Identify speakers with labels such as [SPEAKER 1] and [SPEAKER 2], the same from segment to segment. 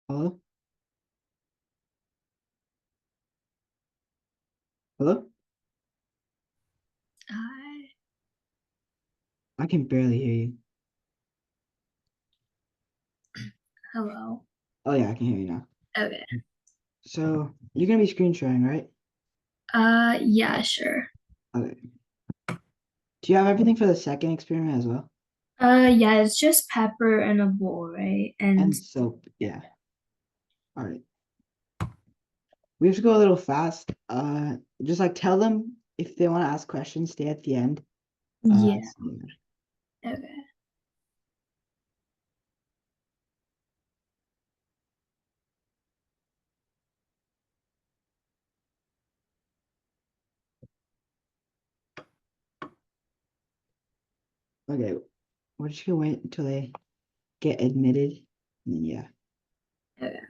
[SPEAKER 1] Hello? Hello?
[SPEAKER 2] Hi.
[SPEAKER 1] I can barely hear you.
[SPEAKER 2] Hello.
[SPEAKER 1] Oh yeah, I can hear you now.
[SPEAKER 2] Okay.
[SPEAKER 1] So you're gonna be screen sharing, right?
[SPEAKER 2] Yeah, sure.
[SPEAKER 1] Okay. Do you have everything for the second experiment as well?
[SPEAKER 2] Yeah, it's just pepper and a bowl, right? And
[SPEAKER 1] And soap, yeah. All right. We have to go a little fast. Just like tell them if they want to ask questions, stay at the end.
[SPEAKER 2] yeah,
[SPEAKER 1] So,
[SPEAKER 2] okay.
[SPEAKER 1] okay, we're just gonna wait until they get admitted. And then yeah.
[SPEAKER 2] Okay.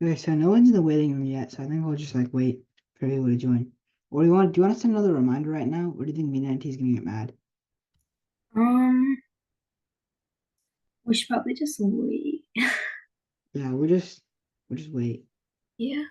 [SPEAKER 1] Okay, so no one's in the waiting room yet, so I think we'll just like wait for people to join. Or do you want to send another reminder right now? Or do you think me and Auntie's gonna get mad?
[SPEAKER 2] Um, we should probably just wait.
[SPEAKER 1] Yeah, we'll just wait.
[SPEAKER 2] Yeah.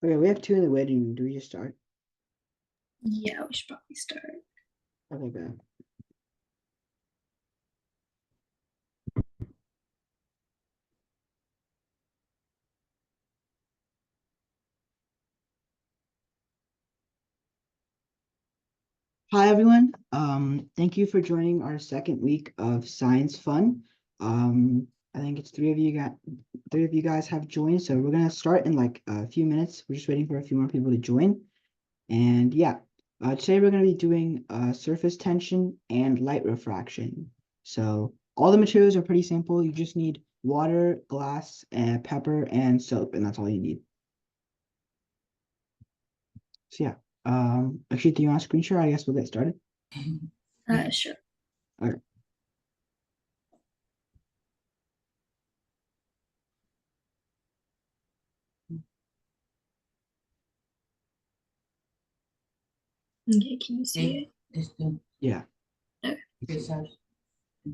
[SPEAKER 1] Okay, we have two in the waiting room. Do we just start?
[SPEAKER 2] Yeah, we should probably start.
[SPEAKER 1] Okay, good. Hi everyone. Thank you for joining our second week of Science Fun. I think it's three of you guys have joined, so we're gonna start in like a few minutes. We're just waiting for a few more people to join. And yeah, today we're gonna be doing surface tension and light refraction. So all the materials are pretty simple. You just need water, glass, and pepper and soap, and that's all you need. So yeah, Akshita, you want to screen share? I guess we'll get started.
[SPEAKER 2] Sure.
[SPEAKER 1] All right.
[SPEAKER 2] Okay, can you see it?
[SPEAKER 1] Yeah.
[SPEAKER 2] Okay.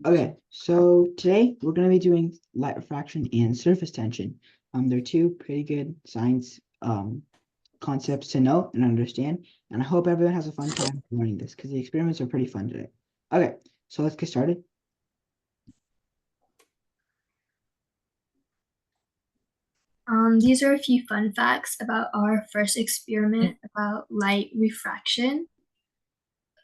[SPEAKER 1] Okay, so today we're going to be doing light refraction and surface tension. They're two pretty good science concepts to know and understand, and I hope everyone has a fun time learning this because the experiments are pretty fun today. Okay, so let's get started.
[SPEAKER 2] These are a few fun facts about our first experiment about light refraction.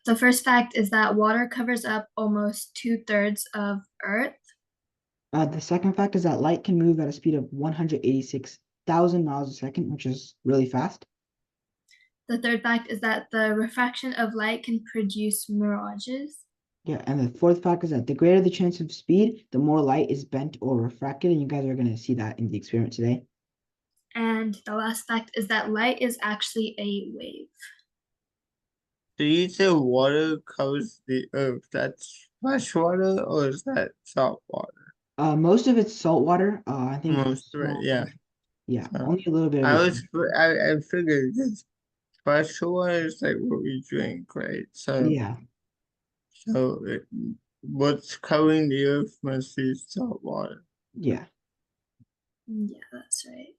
[SPEAKER 2] The first fact is that water covers up almost 2/3 of Earth.
[SPEAKER 1] The second fact is that light can move at a speed of 186,000 miles a second, which is really fast.
[SPEAKER 2] The third fact is that the refraction of light can produce mirages.
[SPEAKER 1] Yeah, and the fourth fact is that the greater the chance of speed, the more light is bent or refracted, and you guys are going to see that in the experiment today.
[SPEAKER 2] And the last fact is that light is actually a wave.
[SPEAKER 3] Do you say water covers the earth? That's fresh water or is that salt water?
[SPEAKER 1] Most of it's salt water. I think
[SPEAKER 3] Most of it, yeah.
[SPEAKER 1] yeah,
[SPEAKER 3] So,
[SPEAKER 1] only a little bit of
[SPEAKER 3] I
[SPEAKER 1] it.
[SPEAKER 3] was I figured this fresh water is like what we drink, right?
[SPEAKER 1] Yeah,
[SPEAKER 3] So what's covering the earth must be salt water.
[SPEAKER 1] yeah.
[SPEAKER 2] Yeah, that's right.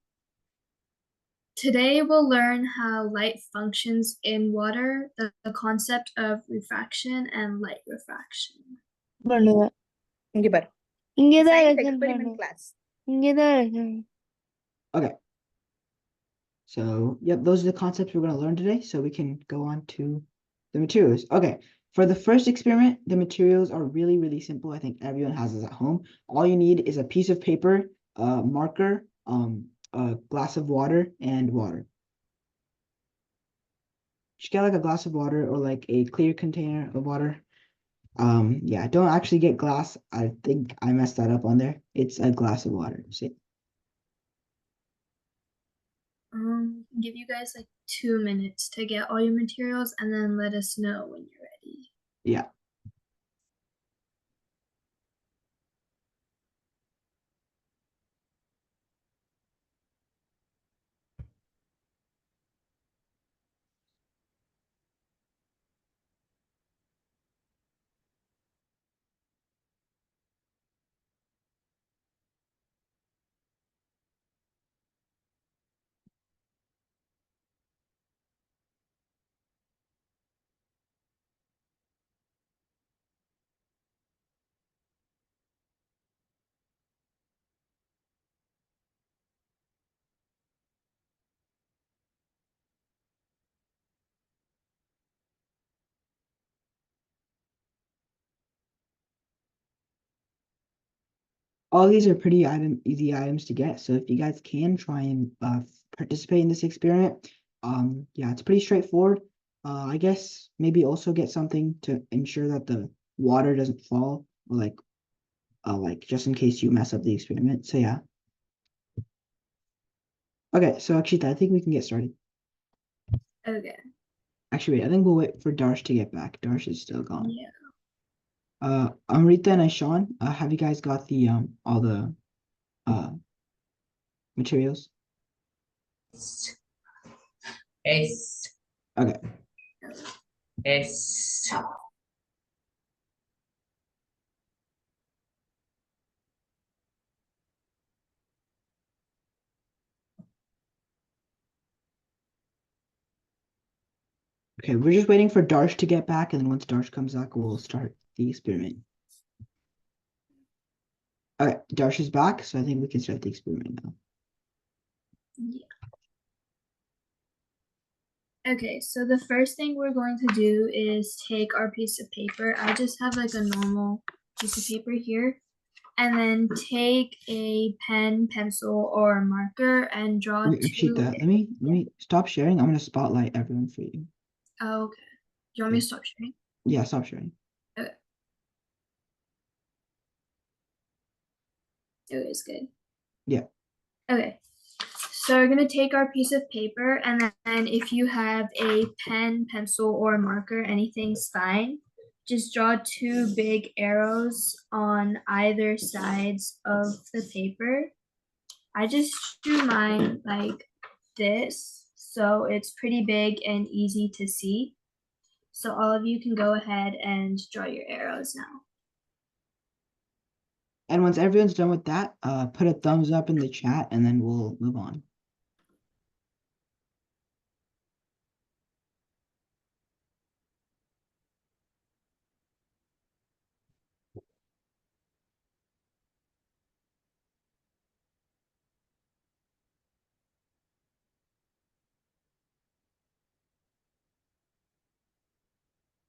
[SPEAKER 2] Today we'll learn how light functions in water, the concept of refraction and light refraction.
[SPEAKER 4] பண்ணுவேன்
[SPEAKER 5] இங்க பாரு
[SPEAKER 4] இங்கதான்
[SPEAKER 5] science
[SPEAKER 4] lesson
[SPEAKER 5] experiment
[SPEAKER 4] பண்ணுவேன்
[SPEAKER 5] class.
[SPEAKER 4] இங்கதான் lesson.
[SPEAKER 1] Okay. So, yep, those are the concepts we're going to learn today. So we can go on to the materials. Okay. For the first experiment, the materials are really, really simple. I think everyone has this at home. All you need is a piece of paper, a marker, a glass of water, and water. Just get like a glass of water or like a clear container of water. Yeah, don't actually get glass. I think I messed that up on there. It's a glass of water. See?
[SPEAKER 2] Give you guys like 2 minutes to get all your materials and then let us know when you're ready.
[SPEAKER 1] Yeah. All these are pretty easy items to get. So if you guys can try and participate in this experiment, yeah, it's pretty straightforward. I guess maybe also get something to ensure that the water doesn't fall, or like just in case you mess up the experiment. So yeah. Okay, so Akshita, I think we can get started.
[SPEAKER 2] Okay.
[SPEAKER 1] Actually, wait, I think we'll wait for Darsh to get back. Darsh is still gone.
[SPEAKER 2] Yeah.
[SPEAKER 1] Amrita and Akshayan, have you guys got the all the materials?
[SPEAKER 5] Yes.
[SPEAKER 1] Okay.
[SPEAKER 5] Yes.
[SPEAKER 1] Okay, we're just waiting for Darsh to get back, and then once Darsh comes back, we'll start the experiment. Okay, Darsh is back, so I think we can start the experiment now.
[SPEAKER 2] Yeah. Okay, so the first thing we're going to do is take our piece of paper. I just have like a normal piece of paper here. And then take a pen, pencil, or a marker and draw
[SPEAKER 1] Wait, Akshita, let me stop sharing. I'm gonna spotlight everyone for you.
[SPEAKER 2] Oh, okay. Do you want me to stop sharing?
[SPEAKER 1] Yeah, stop sharing.
[SPEAKER 2] Okay. Okay, it's good.
[SPEAKER 1] Yeah.
[SPEAKER 2] Okay. So we're gonna take our piece of paper, and then if you have a pen, pencil, or marker, anything's fine. just draw two big arrows on either sides of the paper. I just drew mine like this, so it's pretty big and easy to see. So all of you can go ahead and draw your arrows now.
[SPEAKER 1] And once everyone's done with that, put a thumbs up in the chat and then we'll move on.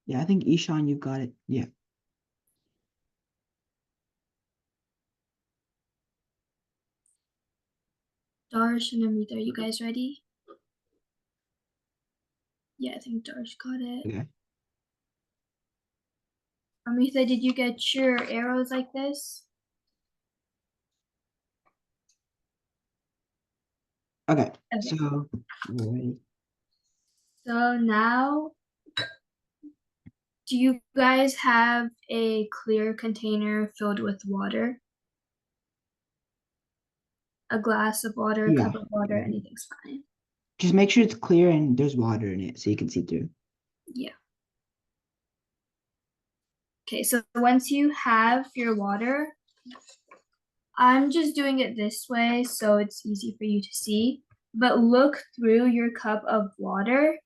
[SPEAKER 1] Yeah, I think Ishan, you got it. Yeah.
[SPEAKER 2] Darsh and Amrita, are you guys ready? Yeah, I think Darsh got it.
[SPEAKER 1] Okay.
[SPEAKER 2] Amrita, did you get your arrows like this?
[SPEAKER 1] Okay.
[SPEAKER 2] Okay.
[SPEAKER 1] So we're ready.
[SPEAKER 2] So now, do you guys have a clear container filled with water? A glass of water, a
[SPEAKER 1] Yeah.
[SPEAKER 2] cup of water, anything's fine.
[SPEAKER 1] Just make sure it's clear and there's water in it so you can see through.
[SPEAKER 2] Yeah. Okay, so once you have your water, I'm just doing it this way so it's easy for you to see, but look through your cup of water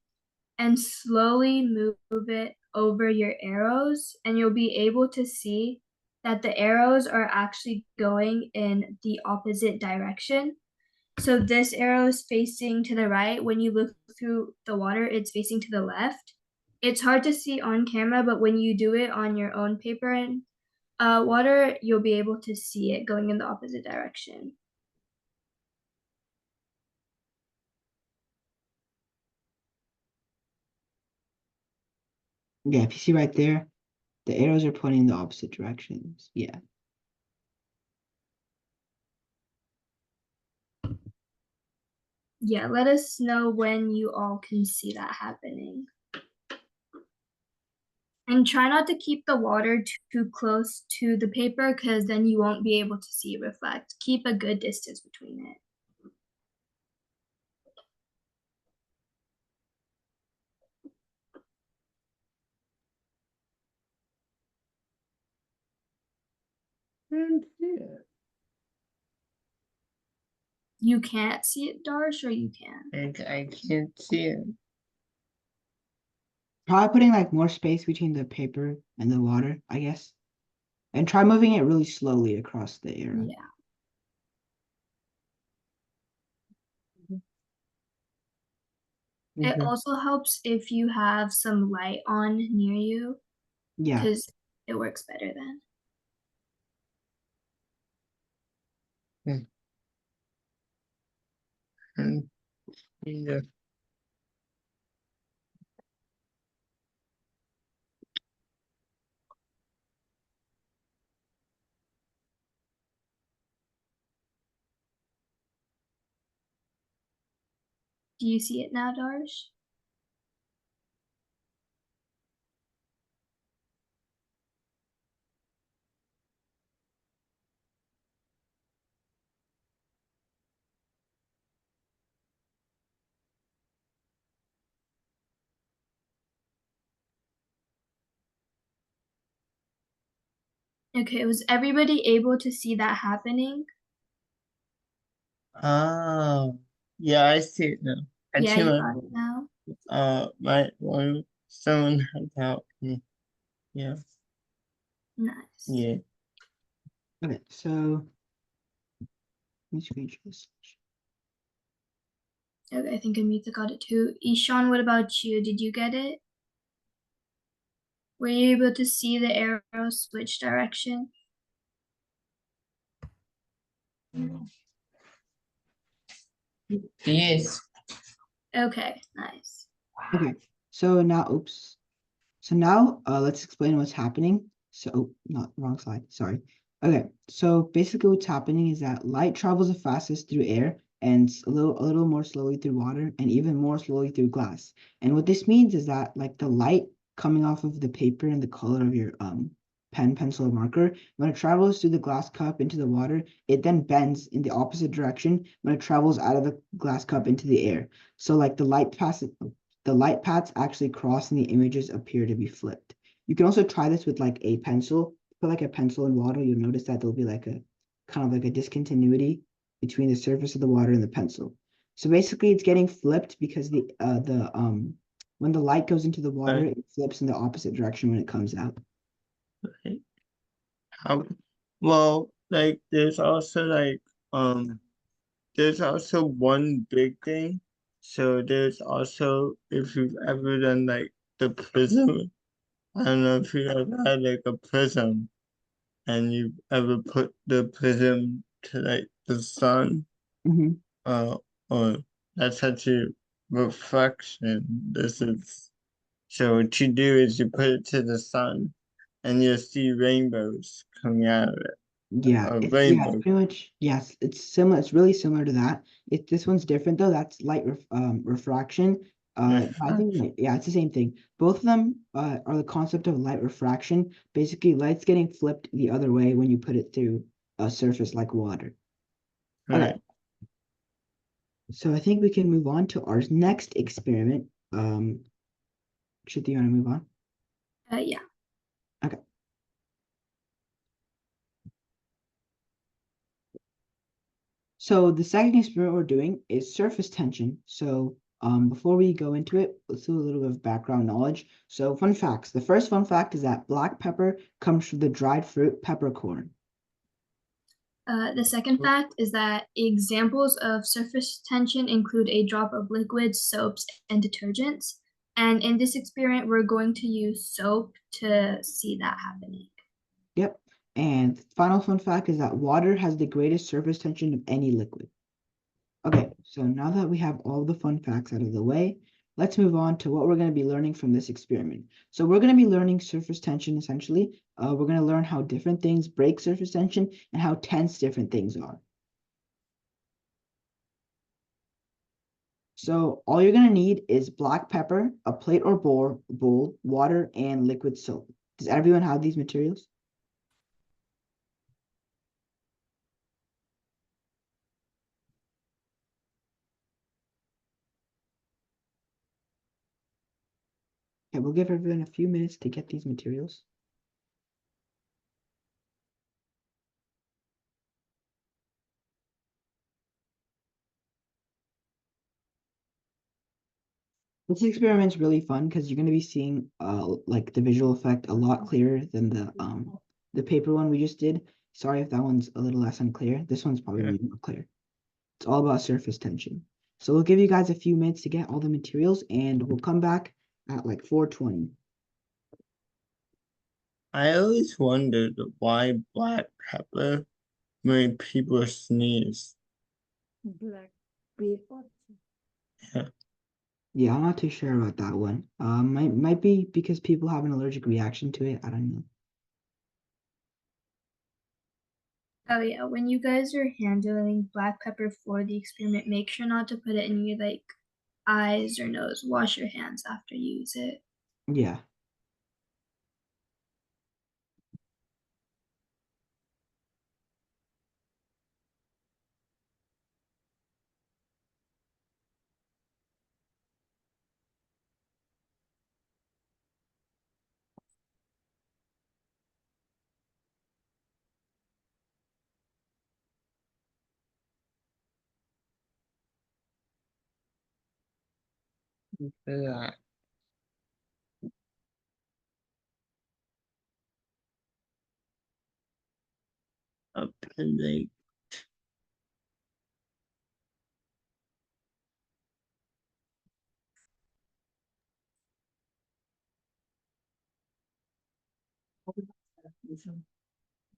[SPEAKER 2] and slowly move it over your arrows, and you'll be able to see that the arrows are actually going in the opposite direction. So this arrow is facing to the right. When you look through the water, it's facing to the left. It's hard to see on camera, but when you do it on your own paper and water, you'll be able to see it going in the opposite direction.
[SPEAKER 1] Yeah, if you see right there, the arrows are pointing in the opposite directions. Yeah.
[SPEAKER 2] Yeah, let us know when you all can see that happening. And try not to keep the water too close to the paper because then you won't be able to see it reflect. Keep a good distance between it. You can't see it, Darsh, or you can?
[SPEAKER 3] I can't see it.
[SPEAKER 1] Try putting like more space between the paper and the water, I guess. And try moving it really slowly across the arrow.
[SPEAKER 2] Yeah. It
[SPEAKER 3] Mhm.
[SPEAKER 2] also helps if you have some light on near you
[SPEAKER 1] Yeah.
[SPEAKER 2] because it works better then.
[SPEAKER 3] Yeah.
[SPEAKER 2] Do you see it now, Darsh? Okay, was everybody able to see that happening?
[SPEAKER 3] Oh, yeah, I see it now. I
[SPEAKER 2] Yeah,
[SPEAKER 3] see
[SPEAKER 2] you
[SPEAKER 3] my
[SPEAKER 2] got it now.
[SPEAKER 3] my one someone had helped me. Yeah,
[SPEAKER 2] Nice.
[SPEAKER 3] yeah.
[SPEAKER 1] Okay, so let me screen share this.
[SPEAKER 2] Okay, I think Amita got it too. Ishan, what about you? Did you get it? Were you able to see the arrow switch direction?
[SPEAKER 3] Yes.
[SPEAKER 2] Okay, nice.
[SPEAKER 1] Okay, so now, oops. So now let's explain what's happening. So, oh, not wrong slide, sorry. Okay, so basically what's happening is that light travels the fastest through air and a little more slowly through water and even more slowly through glass. And what this means is that like the light coming off of the paper and the color of your pen, pencil, or marker. When it travels through the glass cup into the water, it then bends in the opposite direction when it travels out of the glass cup into the air. So like the light paths actually cross and the images appear to be flipped. You can also try this with like a pencil. Put like a pencil in water, you'll notice that there'll be like a kind of like a discontinuity between the surface of the water and the pencil. So basically it's getting flipped because when the light goes into the water,
[SPEAKER 3] Right.
[SPEAKER 1] it flips in the opposite direction when it comes out.
[SPEAKER 3] Right. How, well, like there's also one big thing. So there's also, if you've ever done like the prism, I don't know if you ever had like a prism and you've ever put the prism to like the sun,
[SPEAKER 1] Mhm.
[SPEAKER 3] or that's actually reflection. This is, so what you do is you put it to the sun and you'll see rainbows coming out of it.
[SPEAKER 1] Yeah,
[SPEAKER 3] A
[SPEAKER 1] it's
[SPEAKER 3] rainbow.
[SPEAKER 1] pretty much, yes, it's similar. It's really similar to that. This one's different though. That's refraction. I think yeah, it's the same thing. Both of them are the concept of light refraction. Basically, light's getting flipped the other way when you put it through a surface like water. Okay,
[SPEAKER 3] Right.
[SPEAKER 1] so I think we can move on to our next experiment. Should you want to move on?
[SPEAKER 2] Yeah.
[SPEAKER 1] Okay. So the second experiment we're doing is surface tension. So before we go into it, let's do a little bit of background knowledge. So fun facts. The first fun fact is that black pepper comes from the dried fruit peppercorn.
[SPEAKER 2] The second fact is that examples of surface tension include a drop of liquids, soaps, and detergents. And in this experiment, we're going to use soap to see that happening.
[SPEAKER 1] Yep. And final fun fact is that water has the greatest surface tension of any liquid. Okay, so now that we have all the fun facts out of the way, let's move on to what we're going to be learning from this experiment. So we're going to be learning surface tension essentially. We're going to learn how different things break surface tension and how tense different things are. So all you're going to need is black pepper, a plate or bowl, water, and liquid soap. Does everyone have these materials? Okay, we'll give everyone a few minutes to get these materials. This experiment's really fun because you're going to be seeing like the visual effect a lot clearer than the paper one we just did. Sorry if that one's a little less unclear. This one's probably
[SPEAKER 3] Yeah.
[SPEAKER 1] gonna be more clear. It's all about surface tension. So we'll give you guys a few minutes to get all the materials and we'll come back at like 4:20.
[SPEAKER 3] I always wondered why black pepper made people sneeze.
[SPEAKER 4] Black paper.
[SPEAKER 3] Yeah.
[SPEAKER 1] Yeah, I'm not too sure about that one. Might be because people have an allergic reaction to it. I don't know.
[SPEAKER 2] Oh yeah, when you guys are handling black pepper for the experiment, make sure not to put it in your like eyes or nose. Wash your hands after you use it.
[SPEAKER 1] Yeah.
[SPEAKER 3] Yeah. Up and like,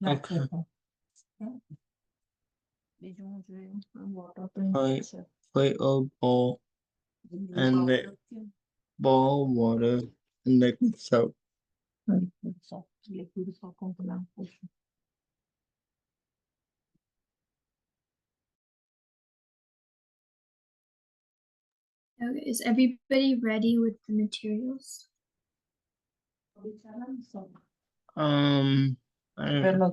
[SPEAKER 3] okay. Plate or bowl and the bowl water and liquid soap.
[SPEAKER 2] Okay, is everybody ready with the materials?
[SPEAKER 3] I don't know.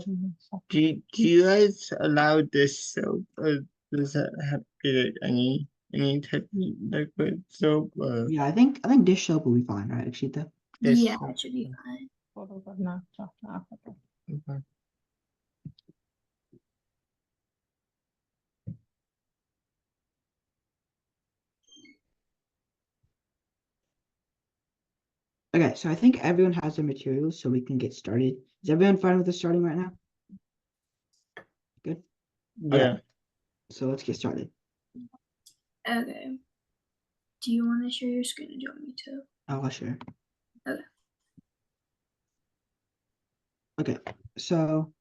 [SPEAKER 3] Do you guys allow this soap, or does that have to be like any type of liquid soap, or
[SPEAKER 1] Yeah, I think dish soap will be fine, right, Akshita?
[SPEAKER 3] this
[SPEAKER 2] Yeah,
[SPEAKER 3] soap?
[SPEAKER 2] it should be fine.
[SPEAKER 3] Okay.
[SPEAKER 1] Okay, so I think everyone has their materials, so we can get started. Is everyone fine with us starting right now? Good.
[SPEAKER 3] Yeah.
[SPEAKER 1] So let's get started.
[SPEAKER 2] Okay. Do you want to share your screen or do you want me to?
[SPEAKER 1] I'll share.
[SPEAKER 2] Okay.
[SPEAKER 1] Okay, so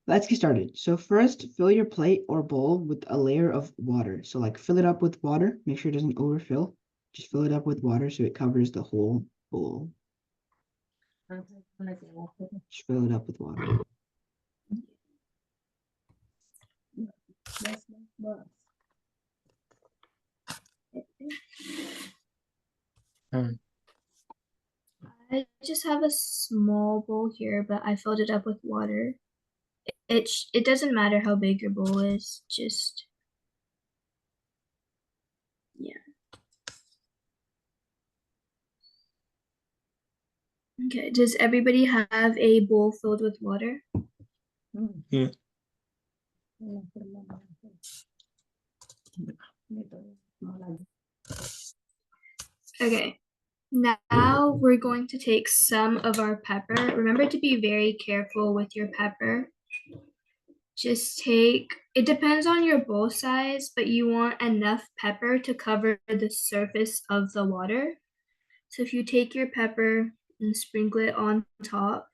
[SPEAKER 1] let's get started. So first, fill your plate or bowl with a layer of water. So like fill it up with water. Make sure it doesn't overfill. Just fill it up with water so it covers the whole bowl. Just fill it up with water.
[SPEAKER 2] I just have a small bowl here, but I filled it up with water. It doesn't matter how big your bowl is, just yeah. Okay, does everybody have a bowl filled with water?
[SPEAKER 3] Yeah.
[SPEAKER 2] Okay, now we're going to take some of our pepper. Remember to be very careful with your pepper. Just take, it depends on your bowl size, but you want enough pepper to cover the surface of the water. So if you take your pepper and sprinkle it on top,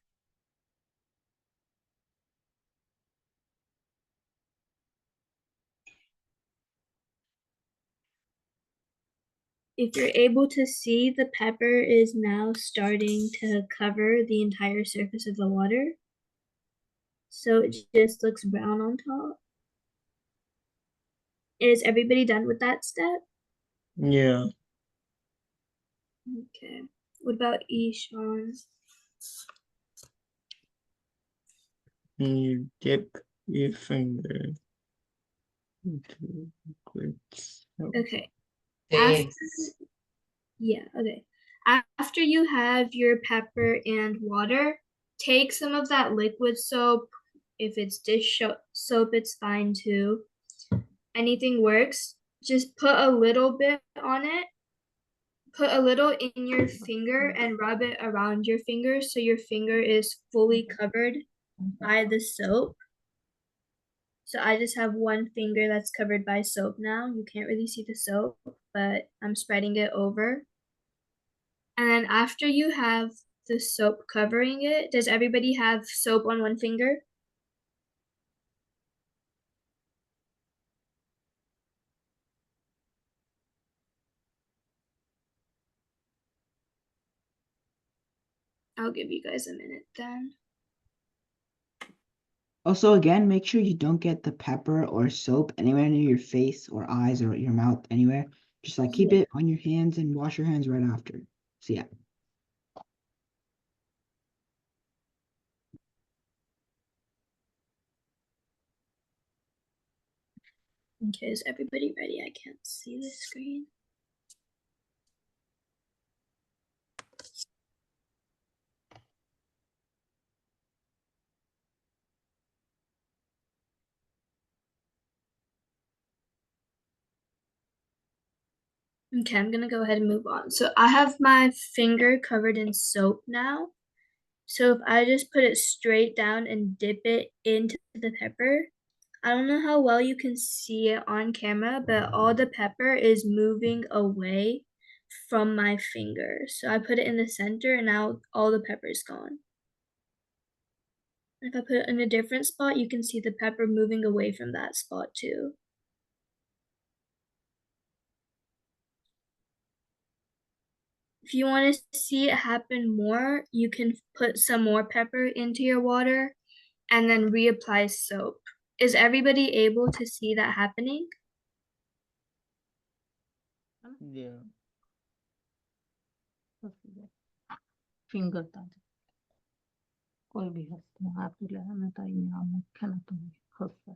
[SPEAKER 2] if you're able to see, the pepper is now starting to cover the entire surface of the water. So it just looks brown on top. Is everybody done with that step?
[SPEAKER 3] Yeah.
[SPEAKER 2] Okay. What about Ishan?
[SPEAKER 3] And you dip your finger into liquid soap.
[SPEAKER 2] Okay. After,
[SPEAKER 5] Yes.
[SPEAKER 2] yeah, okay. After you have your pepper and water, take some of that liquid soap. If it's dish soap, it's fine too. Anything works. Just put a little bit on it. Put a little in your finger and rub it around your finger so your finger is fully covered by the soap. So I just have one finger that's covered by soap now. You can't really see the soap, but I'm spreading it over. And then after you have the soap covering it, does everybody have soap on one finger? I'll give you guys a minute then.
[SPEAKER 1] Also, again, make sure you don't get the pepper or soap anywhere near your face or eyes or your mouth, anywhere. Just like keep
[SPEAKER 2] Yeah.
[SPEAKER 1] it on your hands and wash your hands right after. So yeah.
[SPEAKER 2] Okay, is everybody ready? I can't see the screen. Okay, I'm gonna go ahead and move on. So I have my finger covered in soap now. So if I just put it straight down and dip it into the pepper, I don't know how well you can see it on camera, but all the pepper is moving away from my finger. So I put it in the center and now all the pepper is gone. If I put it in a different spot, you can see the pepper moving away from that spot too. If you want to see it happen more, you can put some more pepper into your water and then reapply soap. Is everybody able to see that happening?
[SPEAKER 3] Yeah.
[SPEAKER 4] Finger ताजे कोई भी हंसते हैं आप मैं तो यहाँ मुख्य ना तुम हंसता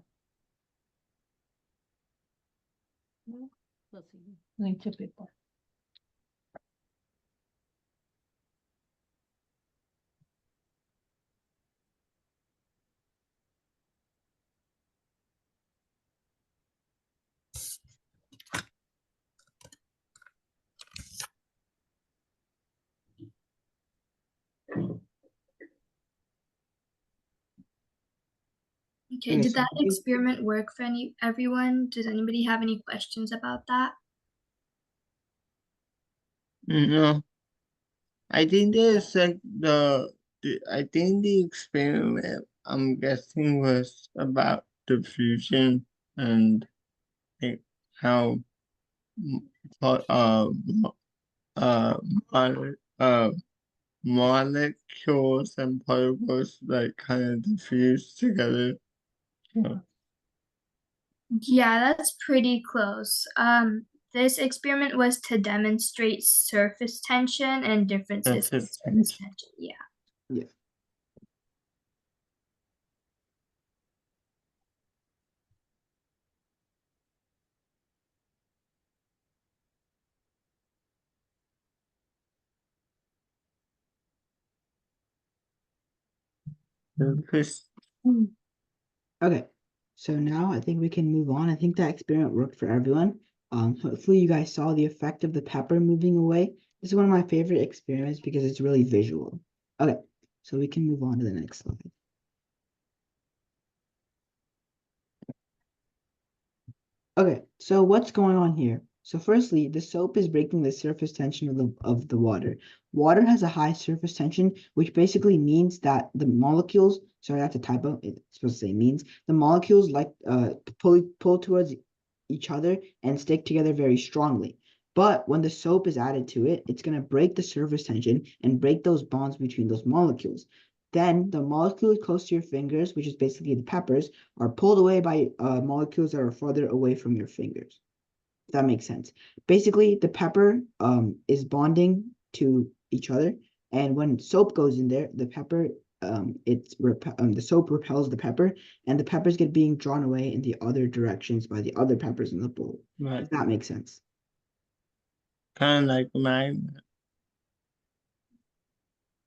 [SPEAKER 4] नीचे paper
[SPEAKER 2] Okay,
[SPEAKER 1] Okay,
[SPEAKER 2] did
[SPEAKER 1] so
[SPEAKER 2] that experiment work for everyone? Does anybody have any questions about that?
[SPEAKER 3] No, I think there's like I think the experiment I'm guessing was about diffusion and like how mo- uh, mo- uh, molecules and particles like kind of diffuse together. So,
[SPEAKER 2] Yeah, that's pretty close. This experiment was to demonstrate surface tension and differences in
[SPEAKER 3] surface
[SPEAKER 2] surface
[SPEAKER 3] tension.
[SPEAKER 2] tension. Yeah.
[SPEAKER 1] yeah.
[SPEAKER 3] Surface.
[SPEAKER 1] Okay, so now I think we can move on. I think that experiment worked for everyone. Hopefully you guys saw the effect of the pepper moving away. This is one of my favorite experiments because it's really visual. Okay, so we can move on to the next slide. Okay, so what's going on here? So firstly, the soap is breaking the surface tension of the water. Water has a high surface tension, which basically means that the molecules, sorry, that's a typo, it's supposed to say means, the molecules like pull towards each other and stick together very strongly. But when the soap is added to it, it's going to break the surface tension and break those bonds between those molecules. Then the molecules close to your fingers, which is basically the peppers, are pulled away by molecules that are farther away from your fingers. If that makes sense. Basically, the pepper is bonding to each other, and when soap goes in there, the pepper the soap repels the pepper, and the peppers get being drawn away in the other directions by the other peppers in the bowl.
[SPEAKER 3] Right.
[SPEAKER 1] If that makes sense.
[SPEAKER 3] Kind of like a magnet.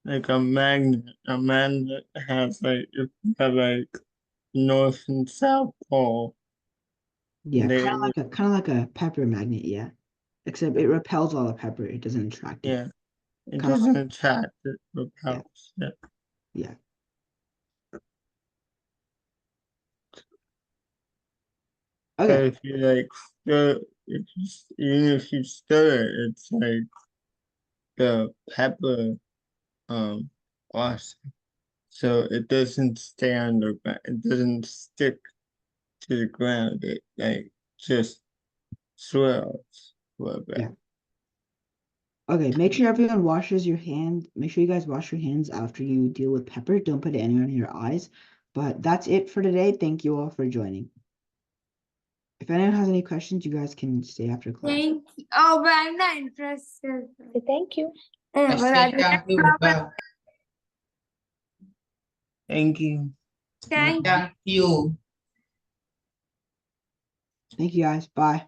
[SPEAKER 3] Like a magnet. A magnet has like if you have like north and south pole.
[SPEAKER 1] Yeah,
[SPEAKER 3] They
[SPEAKER 1] kind of like a pepper magnet. Yeah, except it repels all the pepper. It doesn't attract it.
[SPEAKER 3] yeah. It
[SPEAKER 1] Kind of
[SPEAKER 3] doesn't attract, it repels. Yeah.
[SPEAKER 1] yeah.
[SPEAKER 3] But
[SPEAKER 1] Okay.
[SPEAKER 3] if you like stir, even if you stir it, it's like the pepper wash, so it doesn't stay underground. It doesn't stick to the ground. It like just swirls a little bit.
[SPEAKER 1] Yeah. Okay, make sure everyone washes your hand. Make sure you guys wash your hands after you deal with pepper. Don't put it anywhere in your eyes. But that's it for today. Thank you all for joining. If anyone has any questions, you guys can stay after class.
[SPEAKER 2] Thank you. Oh, but I'm not interested.
[SPEAKER 5] Thank you.
[SPEAKER 2] Yeah,
[SPEAKER 5] I
[SPEAKER 2] but
[SPEAKER 5] say thank you.
[SPEAKER 3] Thank you.
[SPEAKER 2] Thank
[SPEAKER 5] Thank you.
[SPEAKER 1] Thank you guys. Bye.